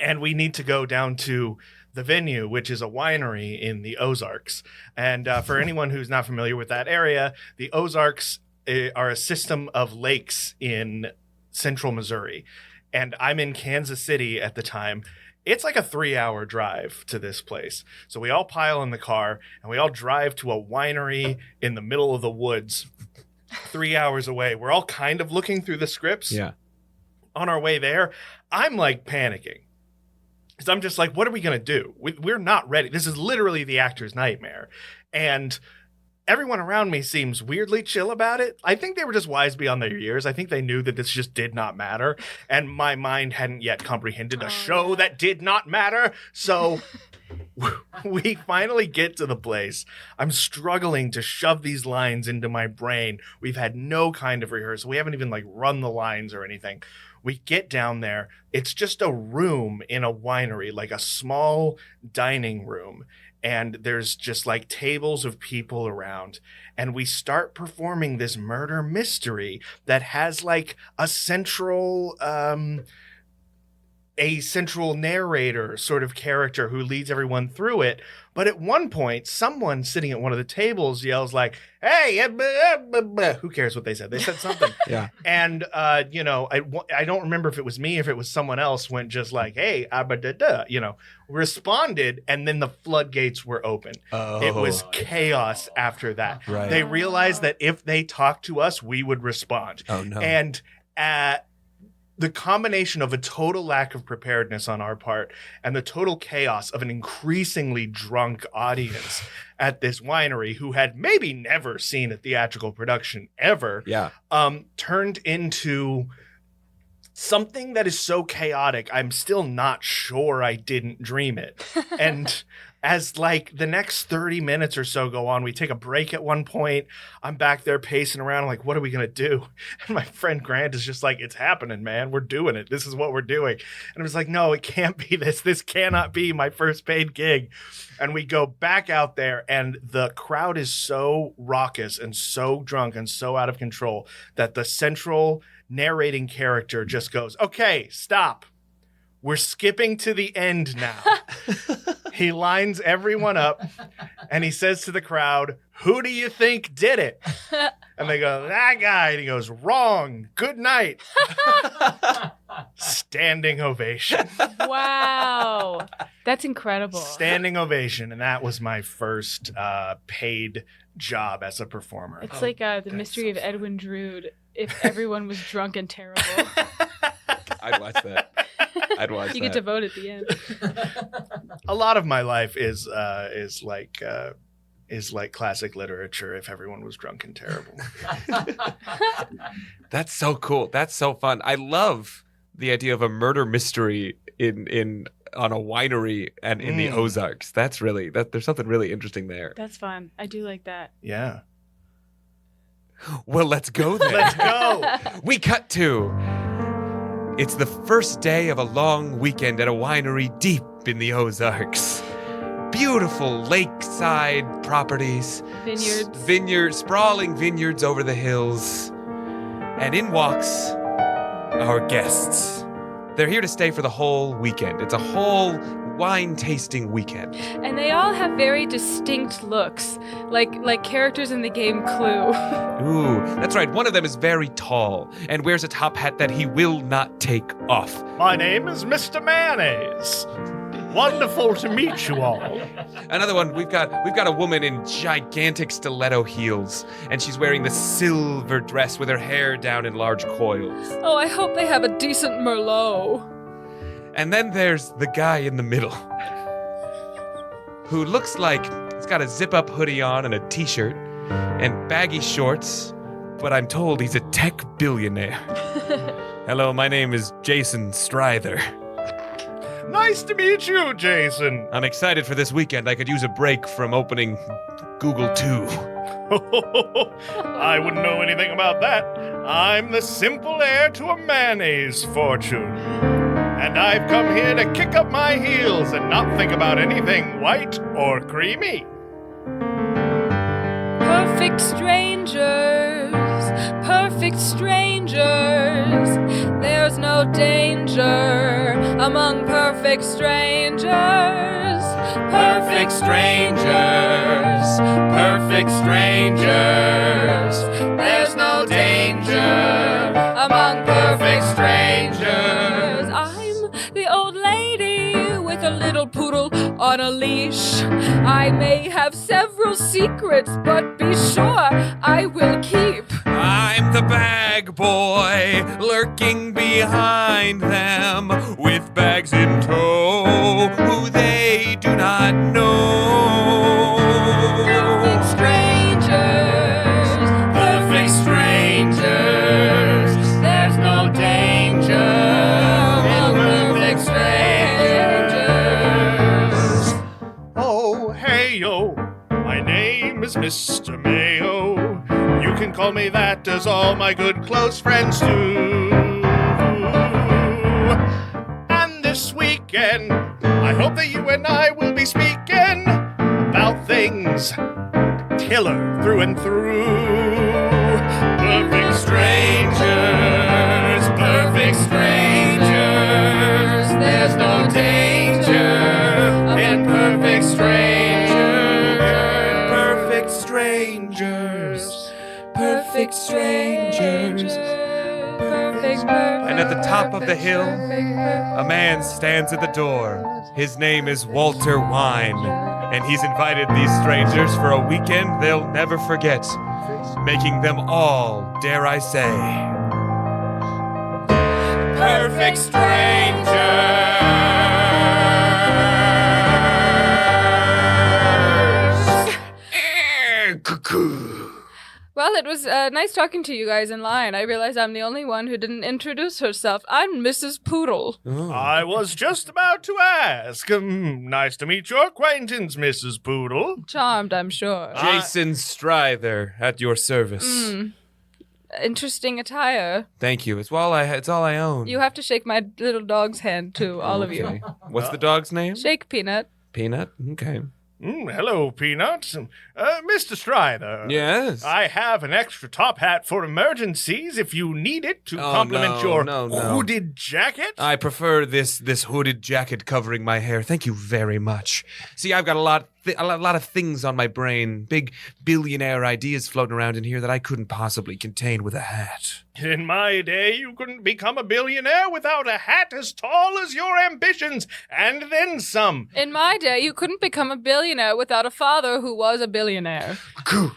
and we need to go down to the venue, which is a winery in the Ozarks. And for anyone who's not familiar with that area, the Ozarks are a system of lakes in central Missouri. And I'm in Kansas City at the time. It's like a 3-hour drive to this place. So we all pile in the car and we all drive to a winery in the middle of the woods 3 hours away. We're all kind of looking through the scripts. Yeah. On our way there, I'm like panicking. Because I'm just like, what are we going to do? We're not ready. This is literally the actor's nightmare. And everyone around me seems weirdly chill about it. I think they were just wise beyond their years. I think they knew that this just did not matter. And my mind hadn't yet comprehended a show that did not matter. So we finally get to the place. I'm struggling to shove these lines into my brain. We've had no kind of rehearsal. We haven't even like run the lines or anything. We get down there. It's just a room in a winery, like a small dining room. And there's just like tables of people around. And we start performing this murder mystery that has like a central narrator sort of character who leads everyone through it. But at one point, someone sitting at one of the tables yells like, hey, who cares what they said? They said something. Yeah. And, I don't remember if it was me, if it was someone else went just like, hey, responded. And then the floodgates were open. Oh. It was chaos after that. Right. They realized that if they talked to us, we would respond. Oh, no. And the combination of a total lack of preparedness on our part and the total chaos of an increasingly drunk audience at this winery who had maybe never seen a theatrical production ever, turned into something that is so chaotic, I'm still not sure I didn't dream it. And as like the next 30 minutes or so go on, we take a break at one point. I'm back there pacing around. I'm like, what are we going to do? And my friend Grant is just like, it's happening, man. We're doing it. This is what we're doing. And I was like, no, it can't be this. This cannot be my first paid gig. And we go back out there and the crowd is so raucous and so drunk and so out of control that the central narrating character just goes, okay, stop. We're skipping to the end now. He lines everyone up and he says to the crowd, who do you think did it? And they go, that guy. And he goes, wrong. Good night. Standing ovation. Wow. That's incredible. Standing ovation. And that was my first paid job as a performer. It's like the mystery of Edwin Drood if everyone was drunk and terrible. I'd watch that. You get to vote at the end. A lot of my life is like classic literature if everyone was drunk and terrible. That's so cool. That's so fun. I love the idea of a murder mystery in on a winery and in the Ozarks. That's really there's something really interesting there. That's fun. I do like that. Yeah. Well, let's go then. Let's go. We cut to it's the first day of a long weekend at a winery deep in the Ozarks. Beautiful lakeside properties. Sprawling vineyards over the hills. And in walks our guests. They're here to stay for the whole weekend. It's a whole wine tasting weekend. And they all have very distinct looks, like characters in the game Clue. Ooh, that's right. One of them is very tall and wears a top hat that he will not take off. My name is Mr. Mayonnaise. Wonderful to meet you all. Another one, we've got a woman in gigantic stiletto heels, and she's wearing the silver dress with her hair down in large coils. Oh, I hope they have a decent Merlot. And then there's the guy in the middle, who looks like he's got a zip-up hoodie on and a t-shirt and baggy shorts, but I'm told he's a tech billionaire. Hello, my name is Jason Stryther. Nice to meet you, Jason. I'm excited for this weekend. I could use a break from opening Google 2. I wouldn't know anything about that. I'm the simple heir to a mayonnaise fortune. And I've come here to kick up my heels and not think about anything white or creamy. Perfect strangers, perfect strangers. There's no danger among perfect strangers. Perfect strangers, perfect strangers. There's no danger Among perfect strangers. I'm the old lady with a little poodle on a leash. I may have several secrets, but be sure I will keep. I'm the bag boy, lurking behind them, with bags in tow, who they do not know. Perfect strangers, Perfect strangers, there's no danger in perfect strangers. Oh, hey, yo, my name is Mr. Mayo. You can call me that, as all my good close friends do. And this weekend, I hope that you and I will be speaking about things killer through and through. Perfect strangers, perfect strangers. There's no danger in perfect strangers. Perfect strangers, perfect strangers. perfect. And at the top of the hill, a man stands at the door. His name is Walter Wine, and he's invited these strangers for a weekend they'll never forget, making them all, dare I say, perfect strangers. Cuckoo. Well, it was nice talking to you guys in line. I realize I'm the only one who didn't introduce herself. I'm Mrs. Poodle. I was just about to ask. Nice to meet your acquaintance, Mrs. Poodle. Charmed, I'm sure. Jason Stryther at your service. Interesting attire. Thank you. It's all I own. You have to shake my little dog's hand, too, all of you. Okay. What's the dog's name? Shake Peanut. Peanut? Okay. Hello, Peanut. Mr. Stryther. Yes? I have an extra top hat for emergencies if you need it to complement no, your no. hooded jacket. I prefer this hooded jacket covering my hair. Thank you very much. See, I've got a lot of things on my brain, big billionaire ideas floating around in here that I couldn't possibly contain with a hat. In my day, you couldn't become a billionaire without a hat as tall as your ambitions, and then some. In my day, you couldn't become a billionaire without a father who was a billionaire.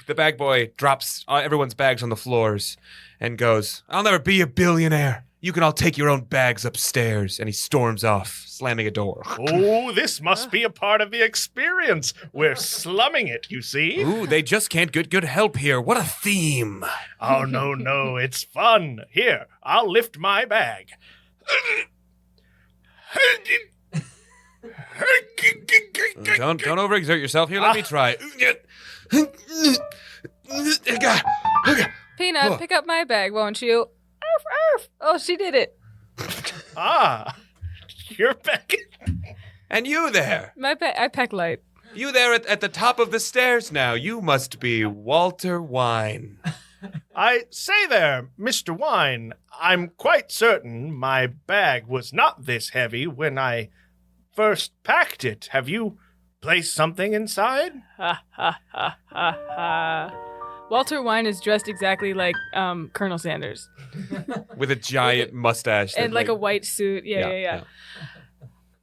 The bag boy drops everyone's bags on the floors and goes, "I'll never be a billionaire. You can all take your own bags upstairs." And he storms off, slamming a door. Oh, this must be a part of the experience. We're slumming it, you see. Ooh, they just can't get good help here. What a theme. Oh, no, it's fun. Here, I'll lift my bag. Don't overexert yourself. Here, let me try. Peanut, pick up my bag, won't you? Arf, arf. Oh, she did it. You're back. And you there. I pack light. You there at the top of the stairs now. You must be Walter Wine. I say there, Mr. Wine, I'm quite certain my bag was not this heavy when I first packed it. Have you placed something inside? Ha, ha, ha, ha, ha. Walter Wine is dressed exactly like Colonel Sanders. With a giant mustache. And like a white suit. Yeah.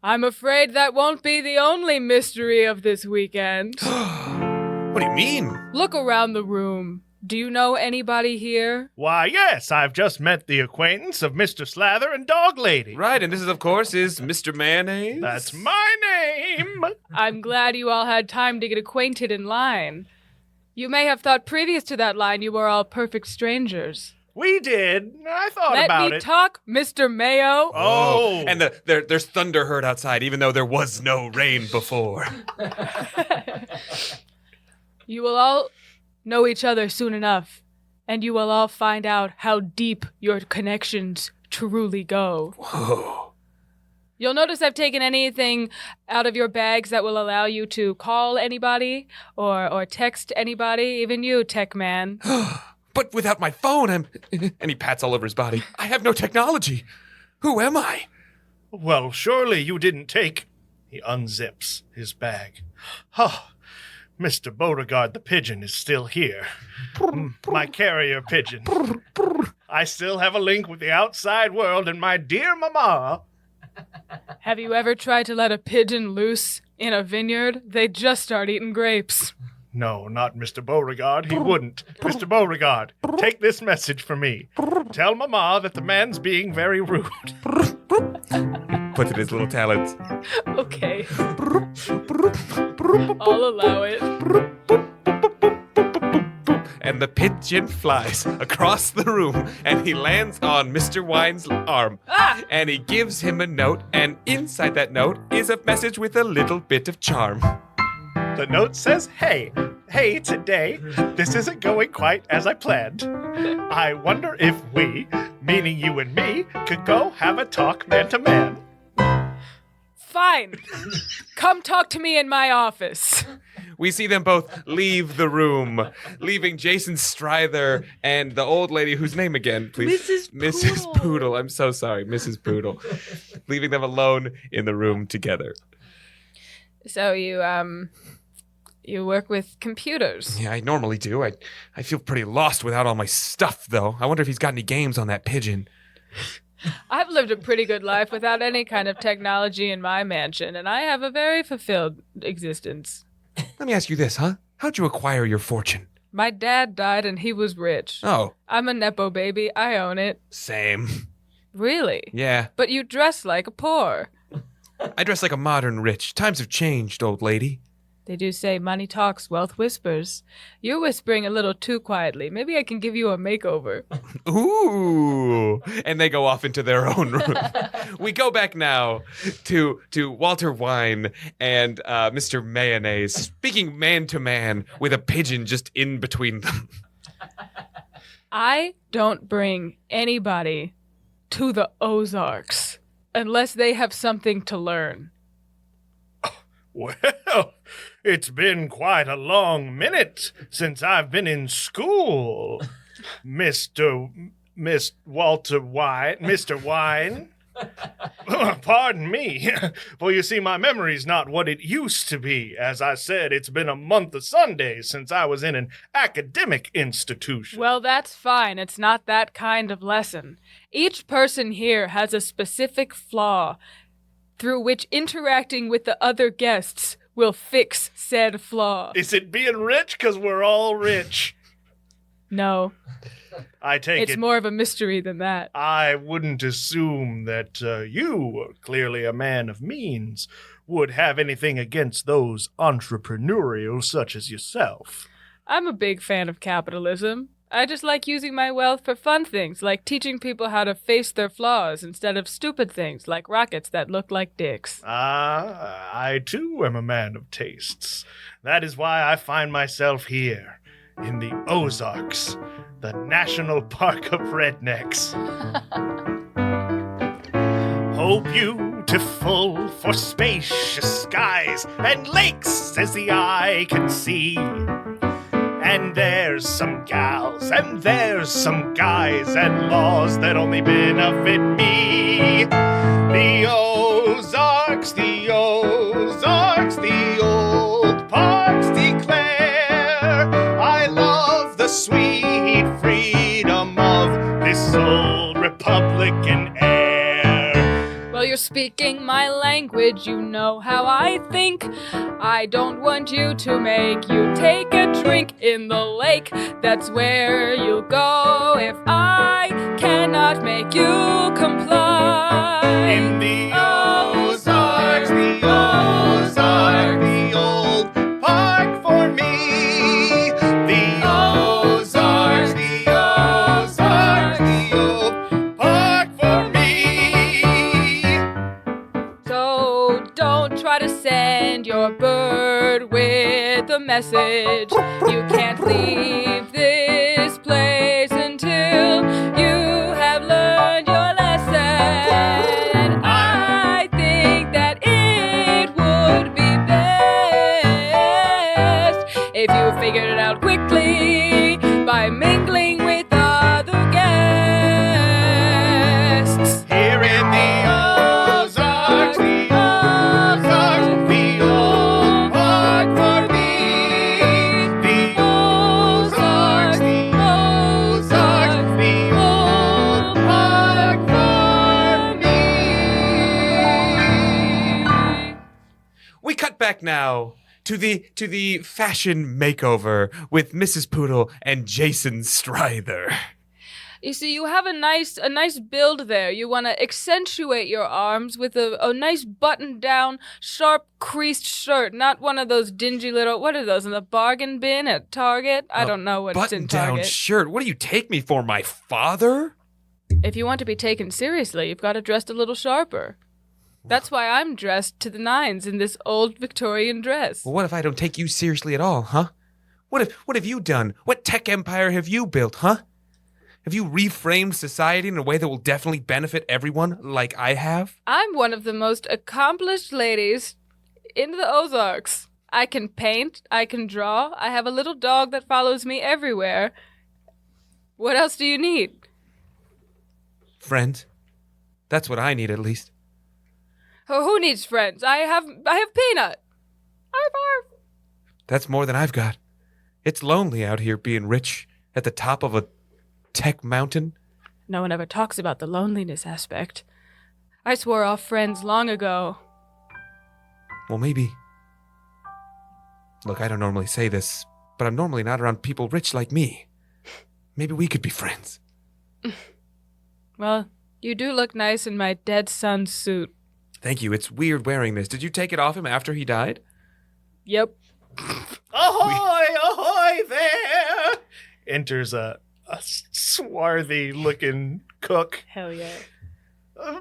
I'm afraid that won't be the only mystery of this weekend. What do you mean? Look around the room. Do you know anybody here? Why, yes, I've just met the acquaintance of Mr. Slather and Dog Lady. Right, and this is, of course, is Mr. Mayonnaise. That's my name. I'm glad you all had time to get acquainted in line. You may have thought previous to that line you were all perfect strangers. We did. I thought about Let me it. talk, Mr. Mayo. Oh. And there's thunder heard outside, even though there was no rain before. You will all know each other soon enough, and you will all find out how deep your connections truly go. Whoa. You'll notice I've taken anything out of your bags that will allow you to call anybody or text anybody, even you, tech man. But without my phone, and he pats all over his body. I have no technology. Who am I? Well, surely you didn't take... He unzips his bag. Oh, Mr. Beauregard the pigeon is still here. My carrier pigeon. I still have a link with the outside world and my dear mama. Have you ever tried to let a pigeon loose in a vineyard? They just start eating grapes. No, not Mr. Beauregard. He wouldn't. Mr. Beauregard, take this message for me. Tell Mama that the man's being very rude. Puts in his little talons. Okay. I'll allow it. And the pigeon flies across the room, and he lands on Mr. Wine's arm. Ah! And he gives him a note, and inside that note is a message with a little bit of charm. The note says, hey, today, this isn't going quite as I planned. I wonder if we, meaning you and me, could go have a talk man to man. Fine. Come talk to me in my office. We see them both leave the room, leaving Jason Stryther and the old lady, whose name again, please? Mrs. Poodle. I'm so sorry, Mrs. Poodle. Leaving them alone in the room together. So you work with computers. Yeah, I normally do. I feel pretty lost without all my stuff, though. I wonder if he's got any games on that pigeon. I've lived a pretty good life without any kind of technology in my mansion, and I have a very fulfilled existence. Let me ask you this, huh? How'd you acquire your fortune? My dad died and he was rich. Oh. I'm a Nepo baby. I own it. Same. Really? Yeah. But you dress like a poor. I dress like a modern rich. Times have changed, old lady. They do say money talks, wealth whispers. You're whispering a little too quietly. Maybe I can give you a makeover. Ooh. And they go off into their own room. We go back now to Walter Wine and Mr. Mayonnaise speaking man to man with a pigeon just in between them. I don't bring anybody to the Ozarks unless they have something to learn. Well, it's been quite a long minute since I've been in school, Miss Walter Wine, Mr. Wine. Pardon me, for you see, my memory's not what it used to be. As I said, it's been a month of Sundays since I was in an academic institution. Well, that's fine. It's not that kind of lesson. Each person here has a specific flaw through which interacting with the other guests will fix said flaw. Is it being rich? 'Cause we're all rich. No. I take it's it. more of a mystery than that. I wouldn't assume that you, clearly a man of means, would have anything against those entrepreneurial such as yourself. I'm a big fan of capitalism. I just like using my wealth for fun things, like teaching people how to face their flaws instead of stupid things like rockets that look like dicks. I too am a man of tastes. That is why I find myself here, in the Ozarks, the National Park of Rednecks. Oh, beautiful for spacious skies and lakes as the eye can see. And there's some gals, and there's some guys, and laws that only benefit me. The Ozarks, the Ozarks, the old parks declare I love the sweet freedom of this old Republican air. Well, you're speaking my language, you know how I think. I don't want you to make you take a drink in the lake. That's where you'll go if I cannot make you comply. In the Ozarks, the Ozarks, the old park for me. The Ozarks, the Ozarks, the old park for me. So don't try to send your bird with a message. You can't leave this place until you have learned your lesson. I think that it would be best if you figured it out quickly by mingling with other guests. Here in the Ozarks. back now to the fashion makeover with Mrs. Poodle and Jason Stryther. You see, you have a nice build there. You want to accentuate your arms with a nice button-down, sharp, creased shirt, not one of those dingy little, what are those, in the bargain bin at Target? I don't know what's in Target. Button-down shirt? What do you take me for, my father? If you want to be taken seriously, you've got to dress a little sharper. That's why I'm dressed to the nines in this old Victorian dress. Well, what if I don't take you seriously at all, huh? What have you done? What tech empire have you built, huh? Have you reframed society in a way that will definitely benefit everyone like I have? I'm one of the most accomplished ladies in the Ozarks. I can paint, I can draw, I have a little dog that follows me everywhere. What else do you need? Friends. That's what I need, at least. Who needs friends? I have Peanut. Arf, arf. That's more than I've got. It's lonely out here being rich at the top of a tech mountain. No one ever talks about the loneliness aspect. I swore off friends long ago. Well, maybe. Look, I don't normally say this, but I'm normally not around people rich like me. Maybe we could be friends. Well, you do look nice in my dead son's suit. Thank you. It's weird wearing this. Did you take it off him after he died? Yep. Ahoy, ahoy there! Enters a swarthy-looking cook. Hell yeah.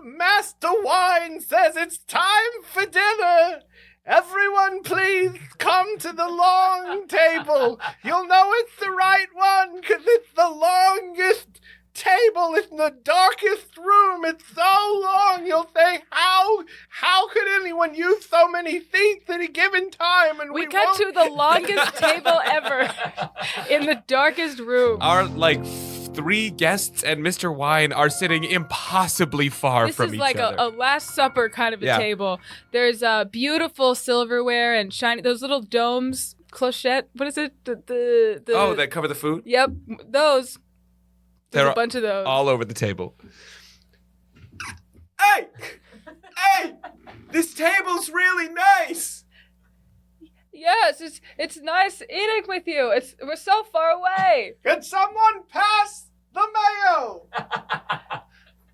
Master Wine says it's time for dinner. Everyone please come to the long table. You'll know it's the right one because it's the longest table in the darkest room. It's so long you'll say, how could anyone use so many seats at a given time? And we cut to the longest table ever in the darkest room. Our, three guests and Mr. Wine are sitting impossibly far from each other. This is like a Last Supper kind of a table. There's beautiful silverware and shiny, those little domes, clochette, what is it? Oh, that cover the food? Yep, those. There's They're a bunch of those. All over the table. Hey! This table's really nice! Yes, it's nice eating with you. We're so far away. Can someone pass the mayo?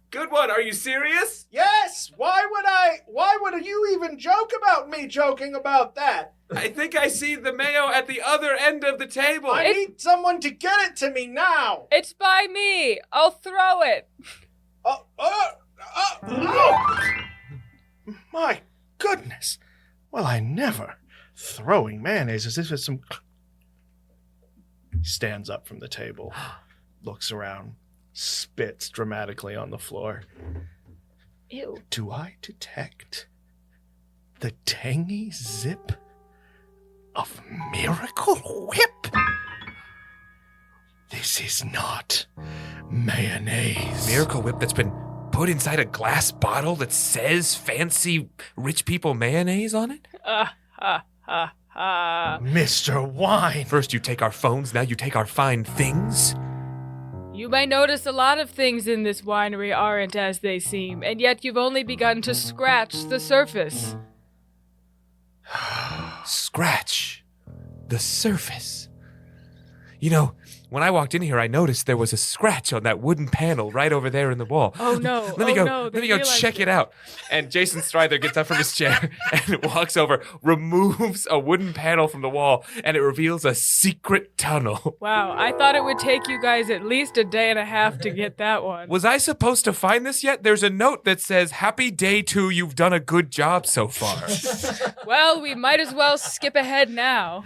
Good one. Are you serious? Yes. Why would you even joke about me joking about that? I think I see the mayo at the other end of the table. I need someone to get it to me now. It's by me. I'll throw it. Oh. My goodness. Well, I never. Throwing mayonnaise as if it's some... He stands up from the table, looks around, spits dramatically on the floor. Ew. Do I detect the tangy zip of Miracle Whip? This is not mayonnaise. Miracle Whip that's been put inside a glass bottle that says fancy rich people mayonnaise on it? Mr. Wine. First you take our phones, now you take our fine things. You may notice a lot of things in this winery aren't as they seem, and yet you've only begun to scratch the surface. Scratch the surface. You know, when I walked in here, I noticed there was a scratch on that wooden panel right over there in the wall. Oh no! Let me go check it out. And Jason Stryther gets up from his chair and walks over, removes a wooden panel from the wall, and it reveals a secret tunnel. Wow, I thought it would take you guys at least a day and a half to get that one. Was I supposed to find this yet? There's a note that says, "Happy day 2, you've done a good job so far." Well, we might as well skip ahead now.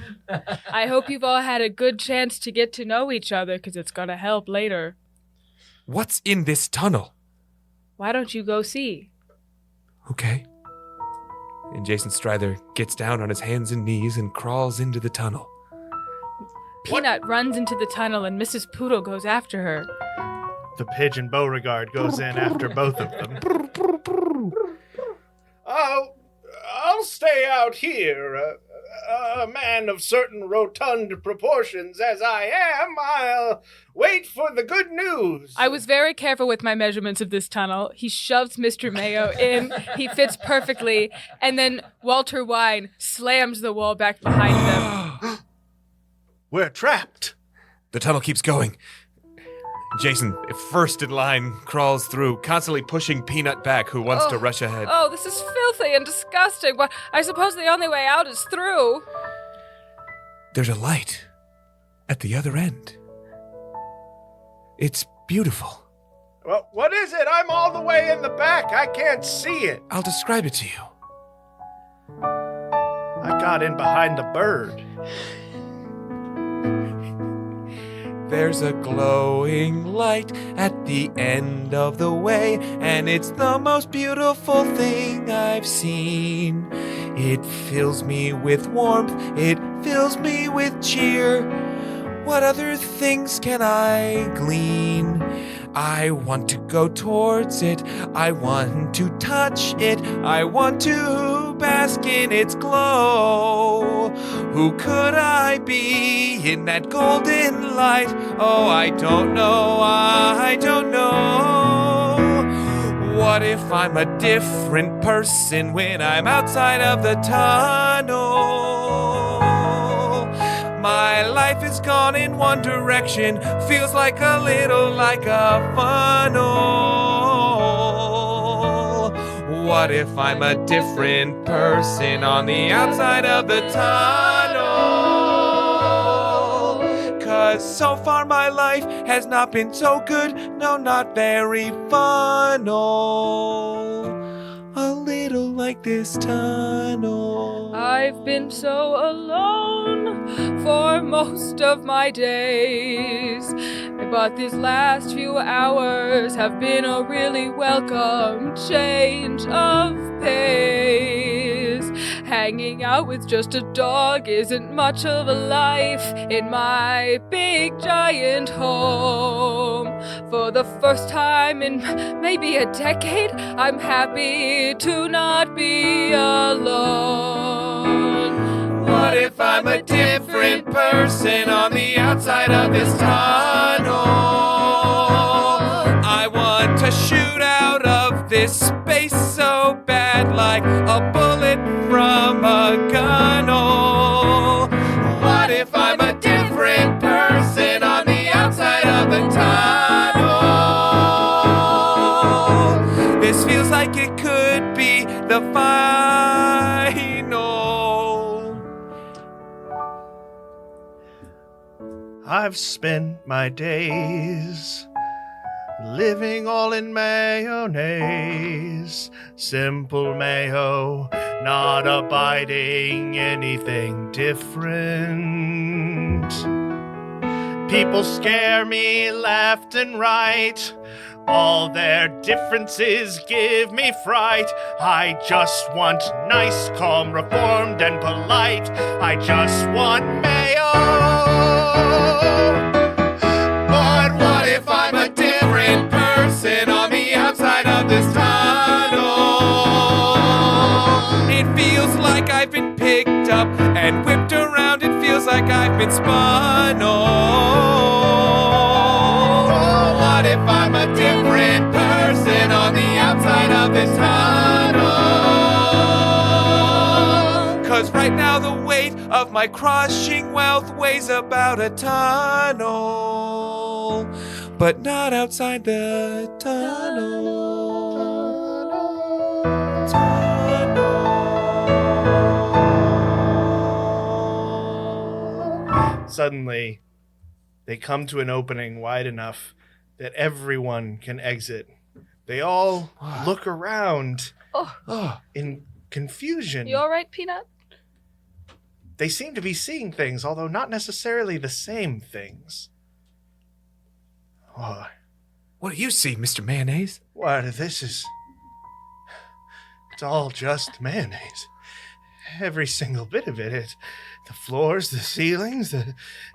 I hope you've all had a good chance to get to know each other, because it's gonna help later. What's in this tunnel? Why don't you go see? Okay. And Jason Stryther gets down on his hands and knees and crawls into the tunnel. Peanut runs into the tunnel and Mrs. Poodle goes after her. The pigeon Beauregard goes in after both of them. I'll stay out here. a man of certain rotund proportions as I am, I'll wait for the good news. I was very careful with my measurements of this tunnel. He shoves Mr. Mayo in. He fits perfectly. And then Walter Wine slams the wall back behind them. We're trapped. The tunnel keeps going. Jason, first in line, crawls through, constantly pushing Peanut back, who wants to rush ahead. Oh, this is filthy and disgusting. But I suppose the only way out is through. There's a light at the other end. It's beautiful. Well, what is it? I'm all the way in the back. I can't see it. I'll describe it to you. I got in behind the bird. There's a glowing light at the end of the way, and it's the most beautiful thing I've seen. It fills me with warmth, it fills me with cheer. What other things can I glean? I want to go towards it, I want to touch it, I want to bask in its glow. Who could I be in that golden light? Oh, I don't know, I don't know. What if I'm a different person when I'm outside of the tunnel? My life is gone in one direction, feels like a little like a funnel. What if I'm a different person on the outside of the tunnel? 'Cause so far my life has not been so good, no, not very funnel. A little like this tunnel. I've been so alone for most of my days, but these last few hours have been a really welcome change of pace. Hanging out with just a dog isn't much of a life in my big giant home. For the first time in maybe a decade, I'm happy to not be alone. What if I'm a different person on the outside of this tunnel? I want to shoot out of this space so bad, like a bullet from a gun. Oh, what if I'm a different person on the outside of the tunnel? This feels like it could be the final. I've spent my days living all in mayonnaise, simple mayo, not abiding anything different. People scare me left and right, all their differences give me fright. I just want nice, calm, reformed, and polite. I just want mayo. But what if I'm a different person on the outside of this tunnel? It feels like I've been picked up and whipped around. It feels like I've been spun. Oh, what if I'm a different person on the outside of this tunnel? 'Cause right now the weight of my crushing wealth weighs about a tunnel, but not outside the tunnel. Suddenly, they come to an opening wide enough that everyone can exit. They all look around in confusion. You all right, Peanut? They seem to be seeing things, although not necessarily the same things. Oh, what do you see, Mr. Mayonnaise? What? It's all just mayonnaise. Every single bit of it. The floors, the ceilings,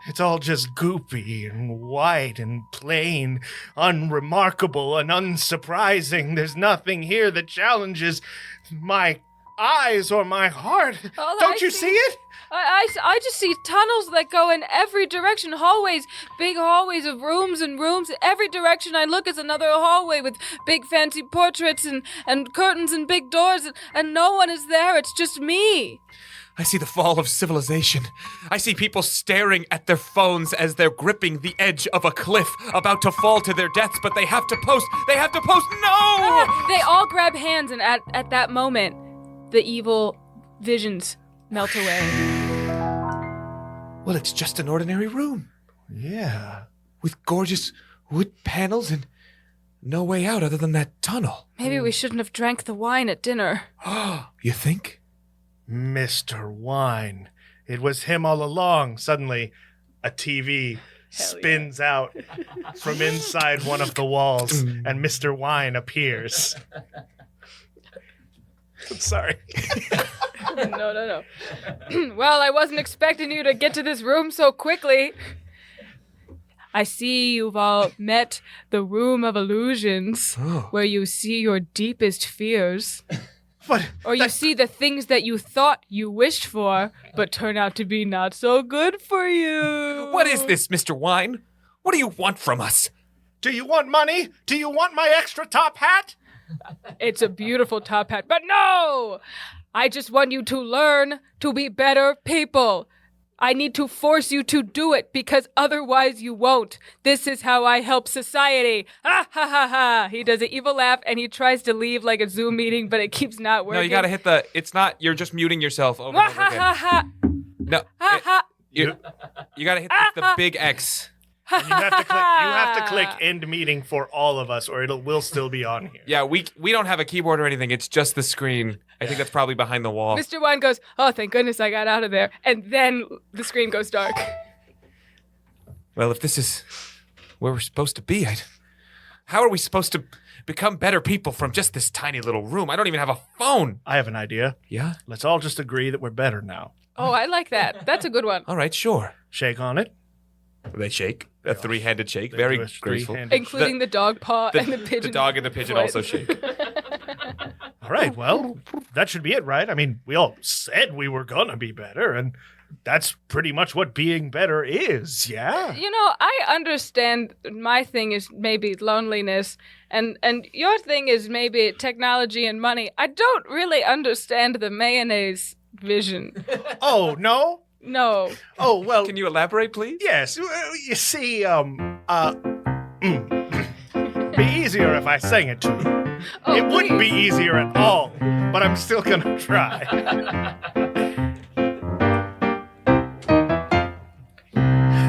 it's all just goopy and white and plain, unremarkable and unsurprising. There's nothing here that challenges my eyes or my heart. All Don't I you see it? I just see tunnels that go in every direction, hallways, big hallways of rooms and rooms. Every direction I look is another hallway with big fancy portraits and curtains and big doors, and no one is there. It's just me. I see the fall of civilization. I see people staring at their phones as they're gripping the edge of a cliff, about to fall to their deaths, but they have to post. They have to post. No! They all grab hands, and at that moment, the evil visions melt away. Well, it's just an ordinary room. Yeah. With gorgeous wood panels and no way out other than that tunnel. Maybe we shouldn't have drank the wine at dinner. You think? Mr. Wine. It was him all along. Suddenly, a TV spins out from inside one of the walls, and Mr. Wine appears. I'm sorry. No. Well, I wasn't expecting you to get to this room so quickly. I see you've all met the Room of Illusions, where you see your deepest fears. What? Or you see the things that you thought you wished for, but turn out to be not so good for you. What is this, Mr. Wine? What do you want from us? Do you want money? Do you want my extra top hat? It's a beautiful top hat, but no! I just want you to learn to be better people. I need to force you to do it because otherwise you won't. This is how I help society. Ha ha ha ha. He does an evil laugh and he tries to leave like a Zoom meeting, but it keeps not working. No, you gotta hit the, it's not, you're just muting yourself over and over again. Ha ha. No, Ha ha. you gotta hit the big X. And you have to click end meeting for all of us, or will still be on here. Yeah, we don't have a keyboard or anything. It's just the screen. I think that's probably behind the wall. Mr. Wine goes, oh, thank goodness I got out of there. And then the screen goes dark. Well, if this is where we're supposed to be, how are we supposed to become better people from just this tiny little room? I don't even have a phone. I have an idea. Yeah? Let's all just agree that we're better now. Oh, I like that. That's a good one. All right, sure. Shake on it. They shake. A three-handed shake. Very graceful. Including the dog paw and the pigeon. The dog and the pigeon foot. also shake. All right, well, that should be it, right? I mean, we all said we were gonna be better, and that's pretty much what being better is, yeah? You know, I understand my thing is maybe loneliness, and your thing is maybe technology and money. I don't really understand the mayonnaise vision. Oh, no? No. Oh, well... Can you elaborate, please? Yes, you see, be easier if I sang it to you. Oh, it wouldn't be please. easier at all, but I'm still gonna try.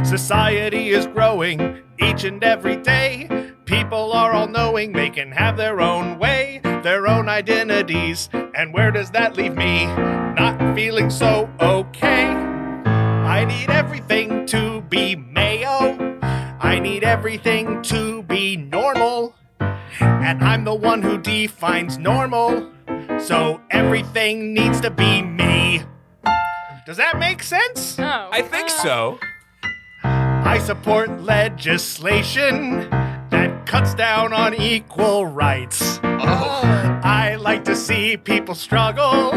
Society is growing each and every day. People are all knowing they can have their own way, their own identities. And where does that leave me? Not feeling so okay. I need everything to be mayo. I need everything to be normal. And I'm the one who defines normal. So everything needs to be me. Does that make sense? No. I think so. I support legislation that cuts down on equal rights. I like to see people struggle,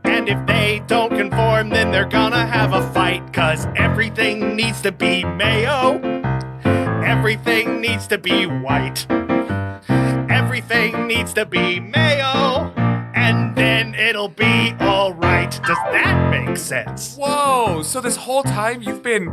and if they don't conform, then they're gonna have a fight, 'cause everything needs to be mayo. Everything needs to be white. Everything needs to be mayo, and then it'll be all right. Does that make sense? Whoa, so this whole time you've been,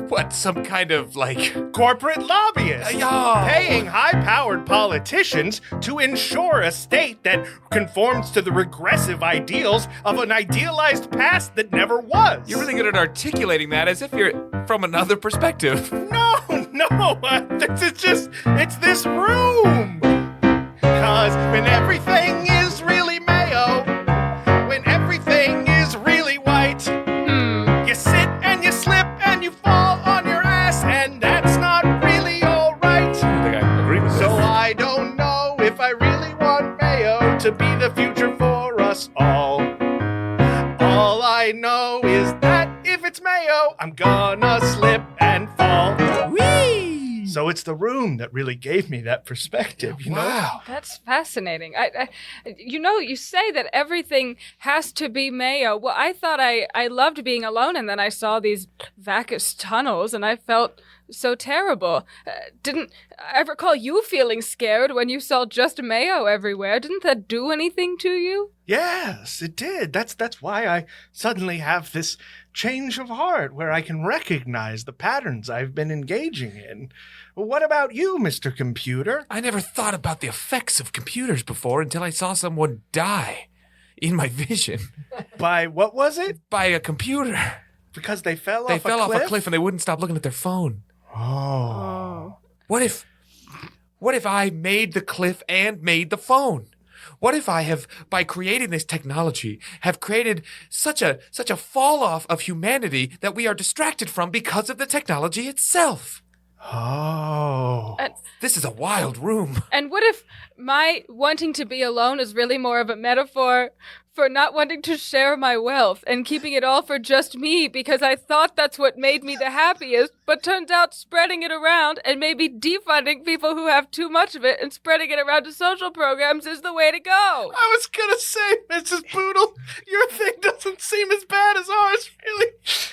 what, some kind of, like... Corporate lobbyists Yeah. paying high-powered politicians to ensure a state that conforms to the regressive ideals of an idealized past that never was. You're really good at articulating that as if you're from another perspective. No, it's this room. 'Cause when everything is really mayo, when everything is really white, you sit and you slip and you fall on your ass, and that's not really all right. I think I agree with So I don't know if I really want mayo to be the future for us all. All I know is that if it's mayo, I'm gonna slip and fall. Whee! So it's the room that really gave me that perspective, you know? Wow. That's fascinating. You say that everything has to be mayo. Well, I thought I loved being alone, and then I saw these vacuous tunnels, and I felt so terrible. Didn't I recall you feeling scared when you saw just mayo everywhere? Didn't that do anything to you? Yes, it did. That's why I suddenly have this change of heart where I can recognize the patterns I've been engaging in. What about you, Mr. Computer? I never thought about the effects of computers before until I saw someone die in my vision By what was it? by a computer. Because they fell They off fell a off cliff? a cliff and they wouldn't stop looking at their phone. Oh. What if I made the cliff and made the phone? What if I have, by creating this technology, have created such a fall off of humanity that we are distracted from because of the technology itself? Oh. This is a wild room. And what if my wanting to be alone is really more of a metaphor for not wanting to share my wealth and keeping it all for just me because I thought that's what made me the happiest, but turns out spreading it around and maybe defunding people who have too much of it and spreading it around to social programs is the way to go. I was gonna say, Mrs. Poodle, your thing doesn't seem as bad as ours, really,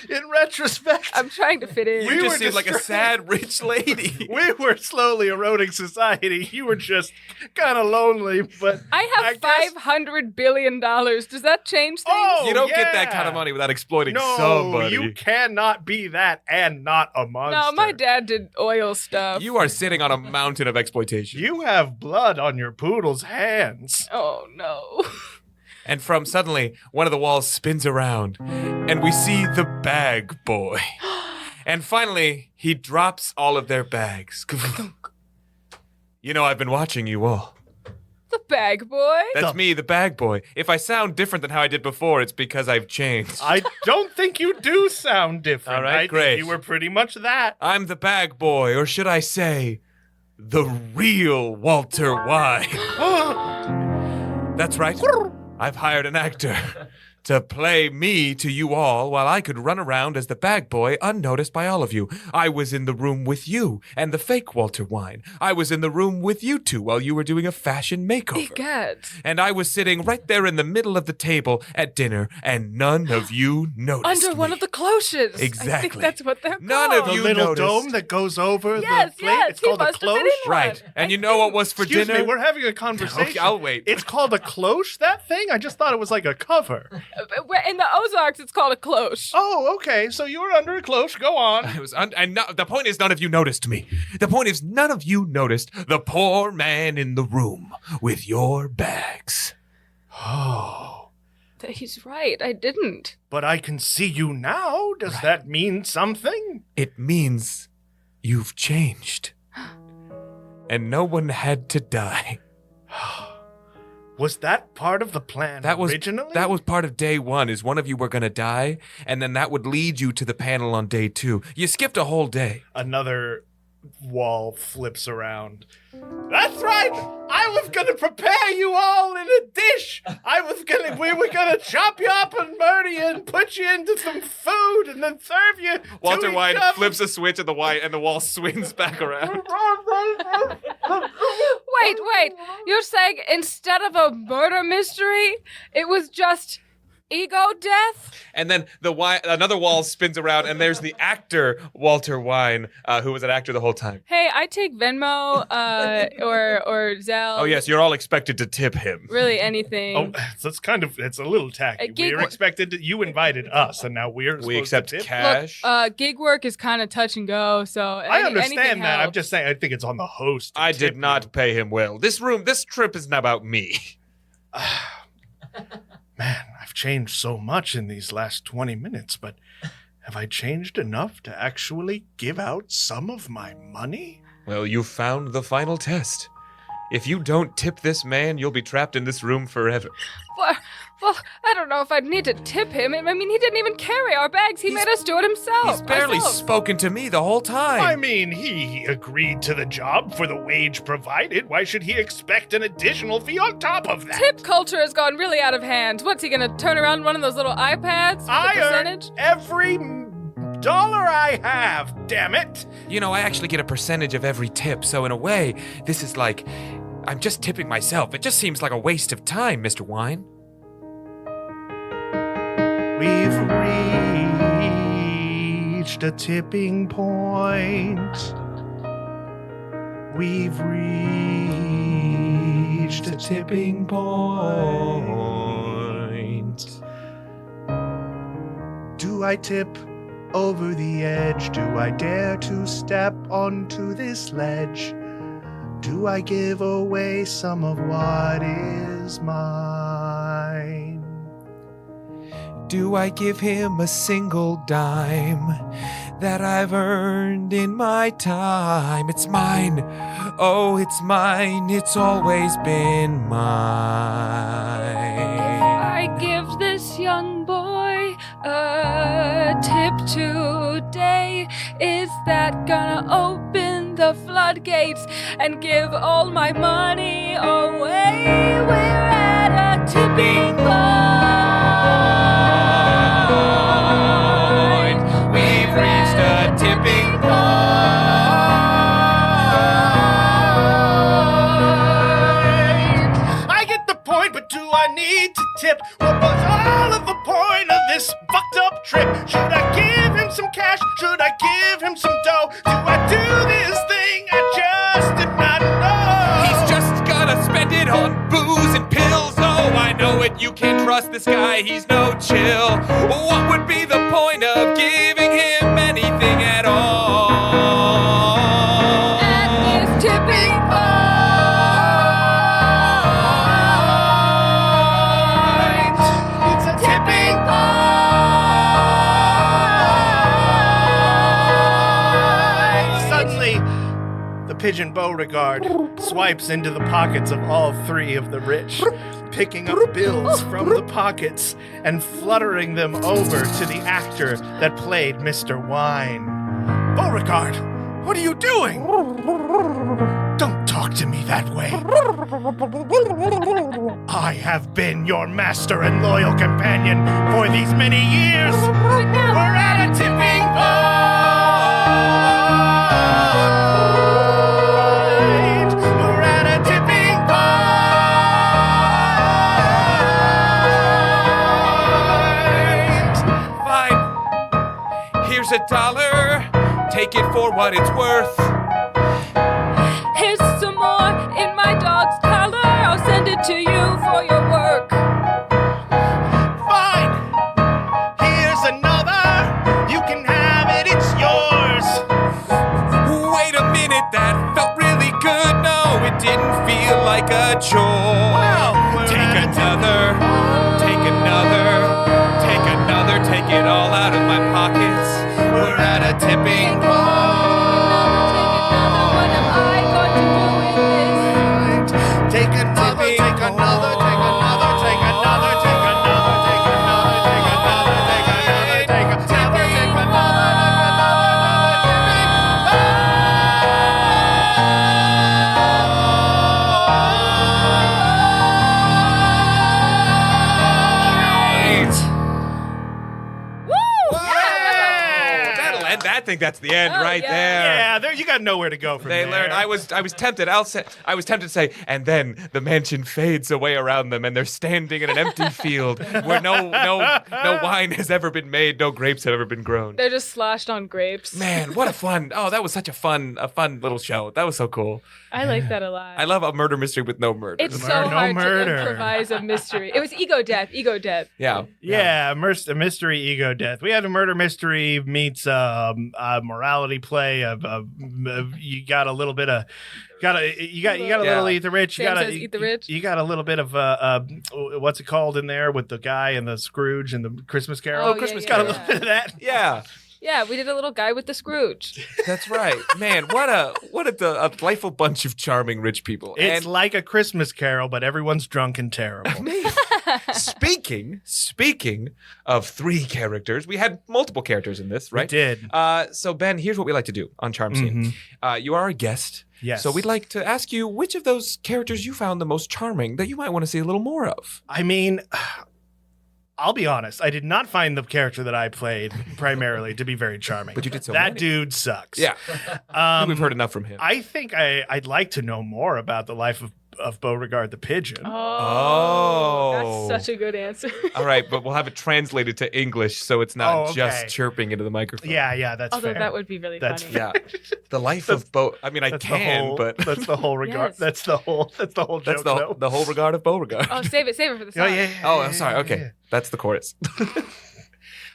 in retrospect. I'm trying to fit in. You We just were seem like a distracted. sad rich lady. We were slowly eroding society. You were just kind of lonely, but I have guess- $500 billion. Does that change things? Oh, You don't get that yeah. kind of money without exploiting No, somebody. you cannot be that and not a monster. No, my dad did oil stuff. You are sitting on a mountain of exploitation. You have blood on your poodle's hands. Oh, no. And from suddenly, one of the walls spins around, and we see the bag boy. And finally, he drops all of their bags. You know, I've been watching you all. The bag boy? That's me, the bag boy. If I sound different than how I did before, it's because I've changed. I don't think you do sound different. All right, I great. think you were pretty much that. I'm the bag boy, or should I say, the real Walter White. That's right. I've hired an actor to play me to you all while I could run around as the bag boy unnoticed by all of you. I was in the room with you and the fake Walter Wine. I was in the room with you two while you were doing a fashion makeover. Egad. And I was sitting right there in the middle of the table at dinner, and none of you noticed Under one me. of the cloches. I Exactly. think that's what they're None called. of The you little noticed. dome that goes over Yes, the plate. yes, It's he called a must have been cloche. in Right. one. And you know what was for Excuse dinner? me, we're having a conversation. Okay, I'll wait. It's called a cloche, that thing? I just thought it was like a cover. In the Ozarks, it's called a cloche. Oh, okay. So you were under a cloche. Go on. It was the point is none of you noticed me. The point is none of you noticed the poor man in the room with your bags. Oh. He's right. I didn't. But I can see you now. Does that mean something? It means you've changed. And no one had to die. Was that part of the plan originally? That was part of day one, is one of you were gonna die, and then that would lead you to the panel on day two. You skipped a whole day. Another wall flips around. That's right! I was gonna prepare you all in a dish! We were gonna chop you up and murder you and put you into some food and then serve you to Walter each White other. flips a switch and the wall swings back around. Wait. You're saying instead of a murder mystery, it was just ego death? And then another wall spins around, and there's the actor Walter Wine, who was an actor the whole time. Hey, I take Venmo or Zelle. Oh yes, you're all expected to tip him. Really anything. Oh, so it's a little tacky. Gig We're expected to, you invited us, and now we're We supposed accept to tip. cash. Look, gig work is kind of touch and go, so I anything understand that. I'm helps. just saying, I think it's on the host. to I tip did you. not pay him well. This trip isn't about me. Man, I've changed so much in these last 20 minutes, but have I changed enough to actually give out some of my money? Well, you found the final test. If you don't tip this man, you'll be trapped in this room forever. Well, I don't know if I'd need to tip him. I mean, he didn't even carry our bags. He made us do it himself. He's barely ourselves. spoken to me the whole time. I mean, he agreed to the job for the wage provided. Why should he expect an additional fee on top of that? Tip culture has gone really out of hand. What's he gonna turn around one of those little iPads? with the I percentage? earned every dollar I have, damn it! You know, I actually get a percentage of every tip, so in a way, this is like, I'm just tipping myself. It just seems like a waste of time, Mr. Wine. We've reached a tipping point. We've reached a tipping point. Do I tip over the edge? Do I dare to step onto this ledge? Do I give away some of what is mine? Do I give him a single dime that I've earned in my time? It's mine. Oh, it's mine. It's always been mine. If I give this young boy a tip today, is that gonna open the floodgates and give all my money away? We're at a tipping point. We've reached a tipping point. I get the point, but do I need to tip? What was all of the point of this fucked up trip? Should I give him some cash? Should I give him some dough? Do I do this thing I just did not know? He's just gonna spend it on booze and pills. Oh, I know it. You can't trust this guy. He's no chill. What would be the point of giving him anything at all? At this tipping point. It's a tipping point. Suddenly, the pigeon Beauregard swipes into the pockets of all three of the rich, picking up bills from the pockets and fluttering them over to the actor that played Mr. Wine. Beauregard, what are you doing? Don't talk to me that way. I have been your master and loyal companion for these many years. We're at a tipping point. We're at a tipping Fine. Here's $1. Take it for what it's worth. Here's some more in my dog's collar. I'll send it to you for your work. Fine. Here's another. You can have it. It's yours. Wait a minute, that felt really good. No, it didn't feel like a chore. Wow, we're Take at a another, take another, take another, take it all out of my pockets. We're at a tipping point. What am I going to do with this? Take another, take another, take another, take another, take another, take another, take another, take another, take another, take That'll end. I think that's the end Oh, right yeah. there. Yeah, there you got nowhere to go from They there. learned. I was tempted. I was tempted to say, and then the mansion fades away around them, and they're standing in an empty field where no wine has ever been made, no grapes have ever been grown. They're just sloshed on grapes. Man, what a fun! Oh, that was such a fun little show. That was so cool. I like that a lot. I love a murder mystery with no murder. It's so No hard murder. to improvise a mystery. It was ego death. Yeah. Yeah, a mystery ego death. We had a murder mystery meets a morality play. You got a little bit of, you got a little Eat the Rich. You Sam got says Eat the Rich. You got a little bit of what's it called in there with the guy and the Scrooge and the Christmas Carol. Oh, yeah, Christmas yeah, got a yeah. little bit of that. Yeah. Yeah, we did a little guy with the Scrooge. That's right. Man, what a delightful bunch of charming rich people. It's like a Christmas Carol, but everyone's drunk and terrible. Speaking of three characters, we had multiple characters in this, right? We did. So Ben, here's what we like to do on Charm Scene. You are our guest. Yes. So we'd like to ask you which of those characters you found the most charming that you might want to see a little more of. I mean, I'll be honest. I did not find the character that I played primarily to be very charming. But you did so That many. dude sucks. Yeah. I think we've heard enough from him. I think I'd like to know more about the life of Beauregard the pigeon. Oh. That's such a good answer. All right, but we'll have it translated to English so it's not just chirping into the microphone. Yeah, that's Although fair. that would be really That's funny. Yeah. The life of I mean, I can, but that's the whole regard. Yes. That's the whole joke. that's though. the whole regard of Beauregard. Oh, save it for the song. Oh yeah. Oh, I'm sorry. Okay, yeah. that's the chorus.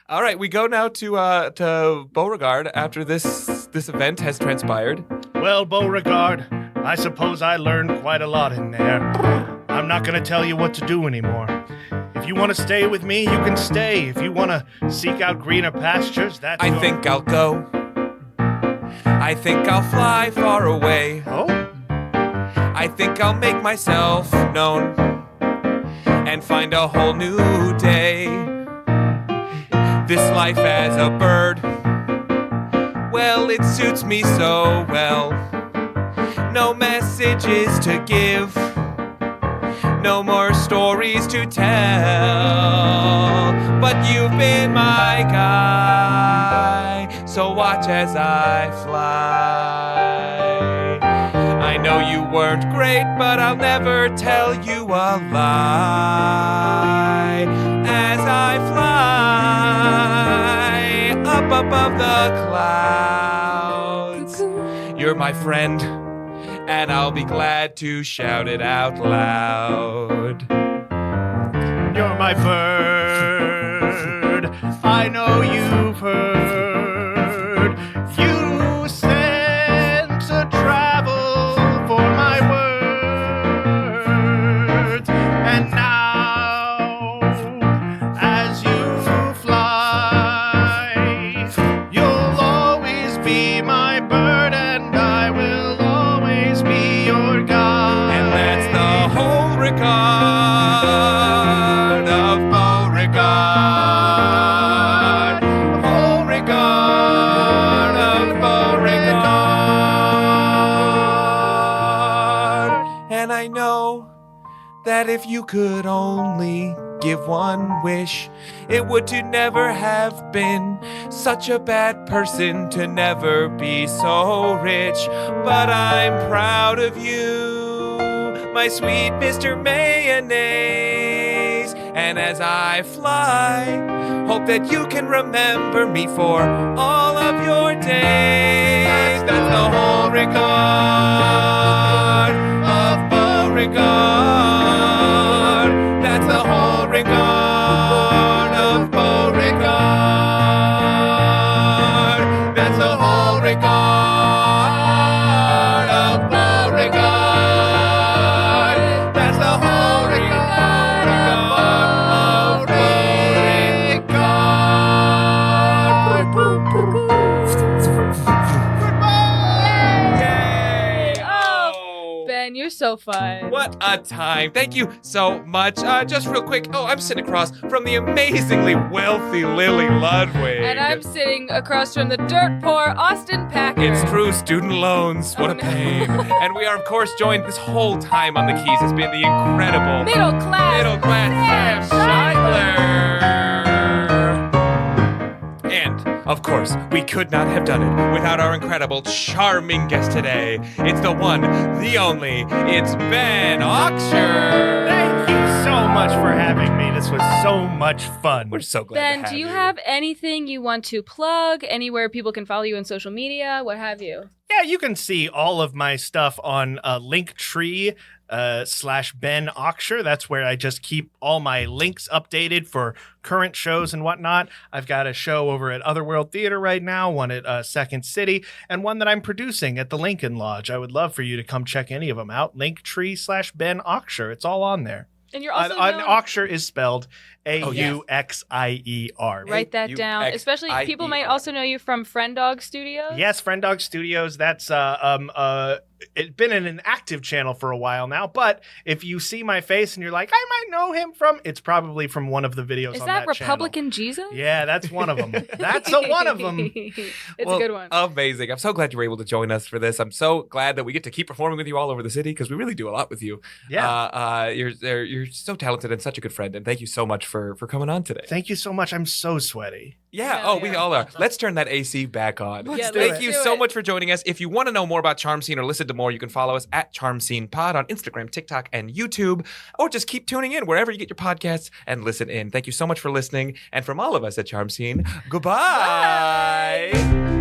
All right, we go now to Beauregard after this event has transpired. Well, Beauregard, I suppose I learned quite a lot in there. I'm not going to tell you what to do anymore. If you want to stay with me, you can stay. If you want to seek out greener pastures, that's I think I'll go. I think I'll fly far away. Oh? I think I'll make myself known and find a whole new day. This life as a bird, well, it suits me so well. No messages to give, no more stories to tell. But you've been my guy, so watch as I fly. I know you weren't great, but I'll never tell you a lie. As I fly up above the clouds, you're my friend, and I'll be glad to shout it out loud. You're my bird. I know you've heard. You sent to travel for my words. And now, as you fly, you'll always be my bird, and I will always be your guide. And that's the whole regard of Beauregard. Whole regard of Beauregard. And I know that if you could only give one wish, it would to never have been such a bad person, to never be so rich. But I'm proud of you, my sweet Mr. Mayonnaise. And as I fly, hope that you can remember me for all of your days. That's the whole regard of Beauregard. That's the whole regard of Beauregard. That's the whole regard of Beauregard. That's the whole regard of Beauregard. Yay! Oh, Ben, you're so fun. What a time. Thank you so much. Just real quick. Oh, I'm sitting across from the amazingly wealthy Lily Ludwig. And I'm sitting across from the dirt poor Austin Packer. It's true, student loans. What a no. pain. And we are, of course, joined this whole time on the keys has been the incredible Middle class Sam Scheidler. And, of course, we could not have done it without our incredible, charming guest today. It's the one, the only, it's Ben Auxier. Thank you so much for having me. This was so much fun. We're so glad Ben, to have do you have anything you want to plug? Anywhere people can follow you on social media? What have you? Yeah, you can see all of my stuff on Linktree /Ben Auxier. That's where I just keep all my links updated for current shows and whatnot. I've got a show over at Otherworld Theater right now, one at Second City, and one that I'm producing at the Lincoln Lodge. I would love for you to come check any of them out. Linktree /Ben Auxier. It's all on there. And you're also Auxier is spelled Auxier. Write that down. Especially people might also know you from Friend Dog Studios. Yes, Friend Dog Studios. That's been in an active channel for a while now, but if you see my face and you're like, I might know him from, it's probably from one of the videos Is on that that Republican channel. Jesus? Yeah, that's one of them. That's one of them. It's a good one. Amazing. I'm so glad you were able to join us for this. I'm so glad that we get to keep performing with you all over the city because we really do a lot with you. Yeah. You're so talented and such a good friend. And thank you so much for coming on today. Thank you so much. I'm so sweaty. Yeah. We all are. Let's turn that AC back on. Thank you so much for joining us. If you want to know more about Charm Scene or listen to more, you can follow us at Charm Scene Pod on Instagram, TikTok, and YouTube, or just keep tuning in wherever you get your podcasts and listen in. Thank you so much for listening. And from all of us at Charm Scene, goodbye. Bye.